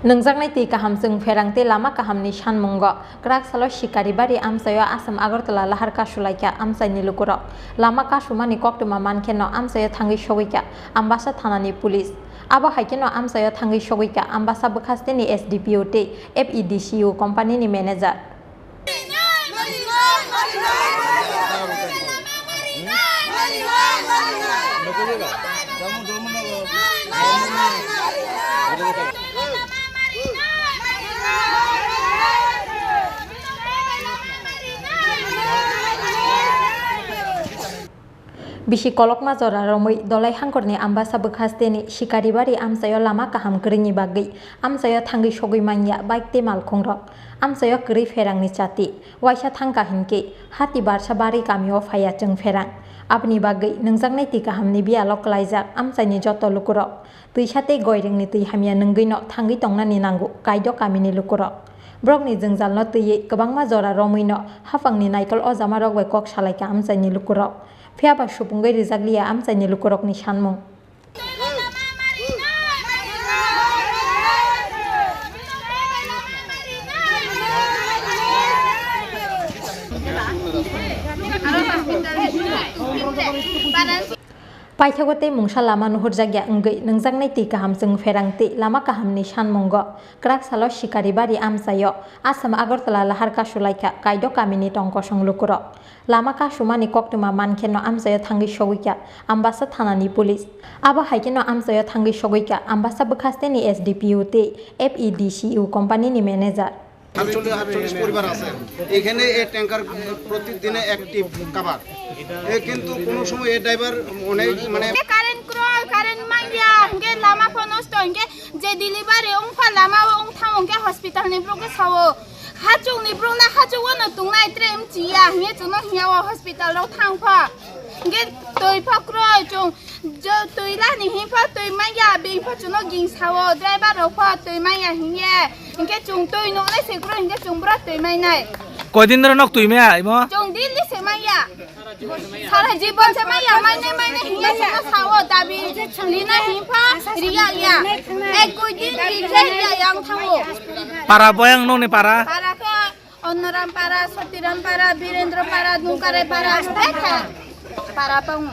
Nungjaknai ti Kaham Chwng Pherang te Lama Kahamni Sanmungo Krak salo Sikaribari Amchaio Asam Agartala Lahar Kasulaikha Amchaini Lukurok Lama Kasumani Koktuma Mankeno Amchaio Thangi Sogika Ambasa Thanani Police Abo Haikeno Amchaio Thangi Sogika Ambasa Bukhasteni SDPO te FEDCU company ni manager Bisi kolok majora romoi dolai hangkorni ambasa bukhasteni Sikaribari Amchaio Lama Kaham grini bagi Amchaio thangi sogui manya bike te malkhongrok Amchaio gri Pherang ni chati waisa thangka hinke hati barsa bari kamio phaya Chwng Pherang abni bagi nungjaknai ti Kahamni bialok klaijak Amchaini joto Lukurok tui sate goiringni tui hamia nunggeino thangi tongnani nangu kaido kamini Lukurok brokni jengjalno tui kwbangma jora romoino hafangni naikol o jamarok bai kok salaikha Amchaini Lukurok Phiaba supunggai rijaklia Amchaini Lukurokni Sanmung Paithagote mungsa lama nuhurjagya enggai nungjaknai ti Kaham Chwng Pherang te Lama Kahamni Sanmungo Krak salo Sikaribari Amchaio Asam Agartala Lahar Kasulaikha kaido kamini tongkosong Lukurok Lama kasumani koktuma mankeno Amchaio thangi sogika ambasa thanani police abo haikeno Amchaio thangi sogika ambasa bukhasteni SDPO te FEDCU company ni manager 48 পরিবার আছে এখানে এই tanker প্রতিদিনে active cover কিন্তু কোন সময় এই driver অনেক মানে কারেন্ট মাইয়া গে লামা ফনস্ত গে যে ডেলিভারি ওংফা লামা ওং থাং গে হসপিটাল নি ব্রগে সাও হাজং নি ব্রংনা হাজং না তুংনাই ট্রেম জিয়া হে জনো হিয়া হসপিটাল ও থাংফা গে তৈ ফক্রয় জং যে তৈলা নি হিফা তৈ মাইয়া বিফা জনো গিং সাও ড্রাইভার ওফা তৈ মাইয়া হিয়া গে জং তৈ নো লাই সেগ্র গে জং ব্রা তৈ মাই নাই কয়দিন ধরে নক তুই মেয়া ইমো জং দিল্লি সে মাইয়া সারা জীবন সে মাইয়া মাইনে হিয়া জনো সাও দাবি লিনা হিফা রিয়া ইয়া এক কয়দিন রিয়া ইয়াং থাও para boyang no ne para para ke Onoram para Sotiram para Birendra para Nungkare para Asteka para pang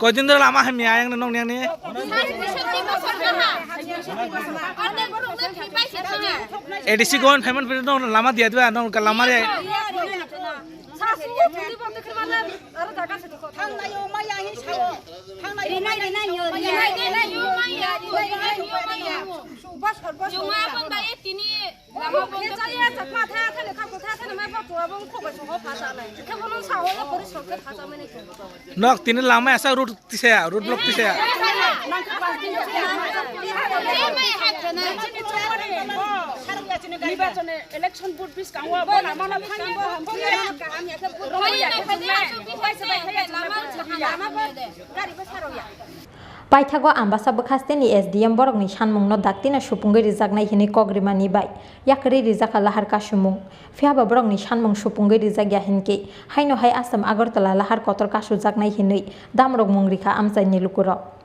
কয়দিন ধরে Lama হামিয়া yang nong yang ni edisi gon payment pay no lama dia dua no lama re Nok tini lama asa root tisaya root block tisaya election board bis kangwa bona mana phangibo Paithago ambasa bukhasteni SDM borokni Sanmungno daktina supunggai rijaknai hini kogrimani bai yakri rijaka Lahar kasumung phiaba borokni Sanmung supunggai rijakya hinke haino hai Asam Agartala Lahar kotor kasujaknai hinui damrok mungrikha Amchaini Lukurok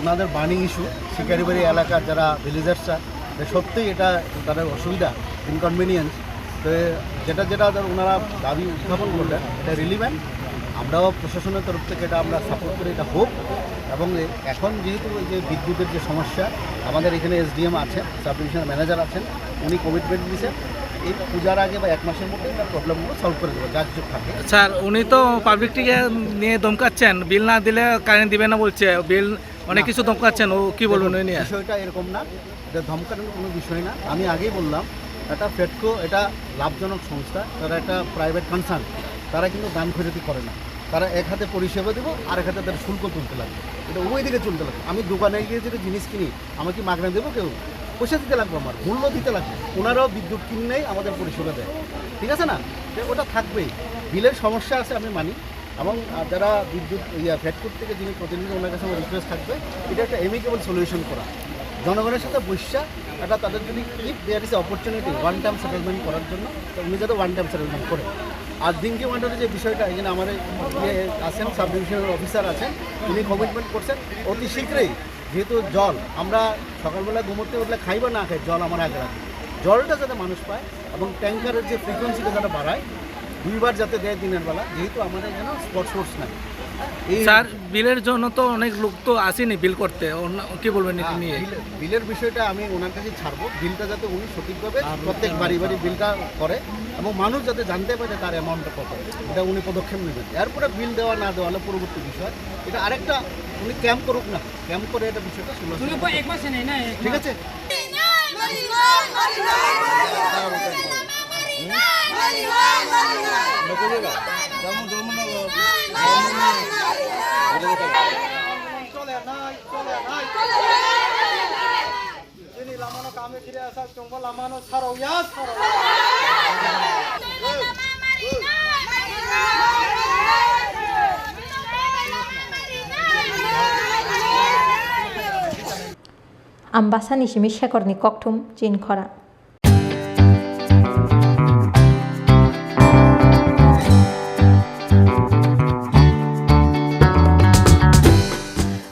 ওনাদের burning issue শিকারিবাড়ি এলাকার যারা ভিলেজার্সরা সত্যিই এটা তাদের অসুবিধা inconvenience তো যেটা ওনারা দাবি উত্থাপন করলেন এটা রিলিভেন্ট আমরাও প্রশাসনের তরফ থেকে এটা আমরা সাপোর্ট করি এটা হোক এবং এখন যেহেতু এই যে বিদ্যুতের যে সমস্যা আমাদের এখানে এসডিএম আছেন সাব ডিভিশনাল ম্যানেজার আছেন উনি কমিটমেন্ট দিয়েছেন এই পূজার আগে বা এক মাসের মধ্যে এটা প্রবলেমগুলো সলভ করে দেবো যা কিছু থাকে স্যার উনি তো পাবলিক থেকে নিয়ে দমকাচ্ছেন বিল না দিলে কারেন্ট দিবে না বলছে বিল অনেক কিছু দমকাচ্ছেন ও কি বলবেন ওই নিয়ে বিষয়টা এরকম না এটা ধমকানোর কোনো বিষয় না আমি আগেই বললাম এটা ফেডকো এটা লাভজনক সংস্থা তারা একটা প্রাইভেট কনসার্ন তারা কিন্তু দান খরচি করে না তারা এক হাতে পরিষেবা দেবো আর এক হাতে তাদের শুল্ক তুলতে লাগবে এটা উভয় দিকে চলতে লাগবে আমি দোকানে গিয়ে যেটা জিনিস কিনি আমাকে মাগনা দেবো কেউ পয়সা দিতে লাগবে আমার মূল্য দিতে লাগবে ওনারাও বিদ্যুৎ কিনেই আমাদের পরিষেবা দেয় ঠিক আছে না ওটা থাকবেই বিলের সমস্যা আছে আমি মানি এবং যারা বিদ্যুৎ ফেডকোর থেকে যিনি প্রতিনিধি ওনার কাছে আমার রিকোয়েস্ট থাকবে এটা একটা এমিকেবল সলিউশন করা জনগণের সাথে বৈশা এটা তাদের যদি if there is opportunity one time settlement করার জন্য উনি যাতে ওয়ান টাইম সেটেলমেন্ট করে আর ড্রিঙ্কিং ওয়াটারের যে বিষয়টা এখানে আমার আছেন সাব ডিভিশনাল অফিসার আছেন, উনি কমিটমেন্ট করছেন অতি শীঘ্রই, যেহেতু জল আমরা সকালবেলা ঘুমোতে উঠলে খাই বা না খাই, জল আমার আগে রাখি, জলটা যাতে মানুষ পায় এবং ট্যাঙ্কারের যে ফ্রিকোয়েন্সিটা যাতে বাড়ায়, 2 বার যাতে দেয় দিনের বেলা, যেহেতু আমাদের এখানে স্পট সোর্স নাই। স্যার বিলের জন্য তো অনেক লোক তো আসেনি বিল করতে, কি বলবেন এটা নিয়ে? বিলের বিষয়টা আমি ওনার কাছে ছাড়বো, বিলটা যাতে উনি সঠিকভাবে প্রত্যেক বাড়ি বাড়ি বিলটা করে এবং মানুষ যাতে জানতে পারে তার অ্যামাউন্টটা কত, এটা উনি পদক্ষেপ নেবেন। এরপরে বিল দেওয়া না দেওয়া হলে পরবর্তী বিষয়, এটা আরেকটা উনি ক্যাম্প করুক না, ক্যাম্প করে এটা বিষয়টা ঠিক আছে। Ambasani Shimi Shekorni Koktum, Jin Khorang.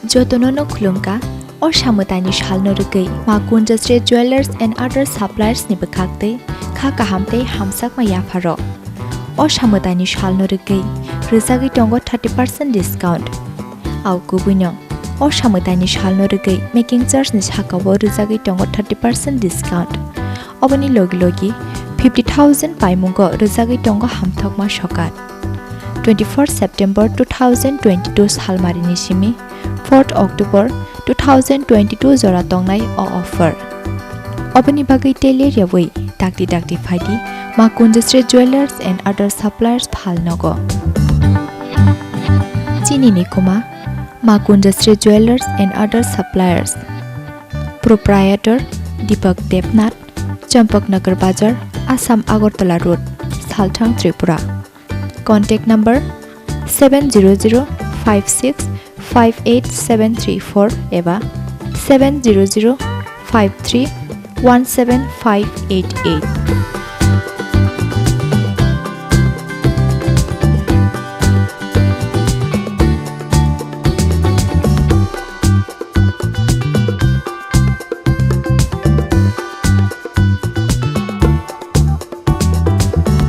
Jotonono Khulungka or Shamutani Shalno Rugay, Makunja Street Jewelers and other suppliers Nibakakte, Kahamte Hamsak Mayafaro. Or Shamutani Shalno Rugay, Rizagi Tongo 30% discount. Au Kubuno. Or Shamutani Shalno Rugay, making charge Nishakawo Rizagi Tongo 30% discount. Obani Logi 50,000 Paimungo Rizagi Tongo Hamthokma Shokat. 24 September 2022 Salmarini Shimi, 4th October 2022 Zora Tongnai or offer. Obani Bagai Tele Yaway, Dakti Fadi, Makunja Street Jewelers and other suppliers Palnogo. Chini Nikuma, Makunja Street Jewelers and other suppliers. Proprietor Deepak Debnath, Champaknagar Bazar, Assam Agartala Road, Salthang, Tripura. Contact number 70056587734 eva 70053175588.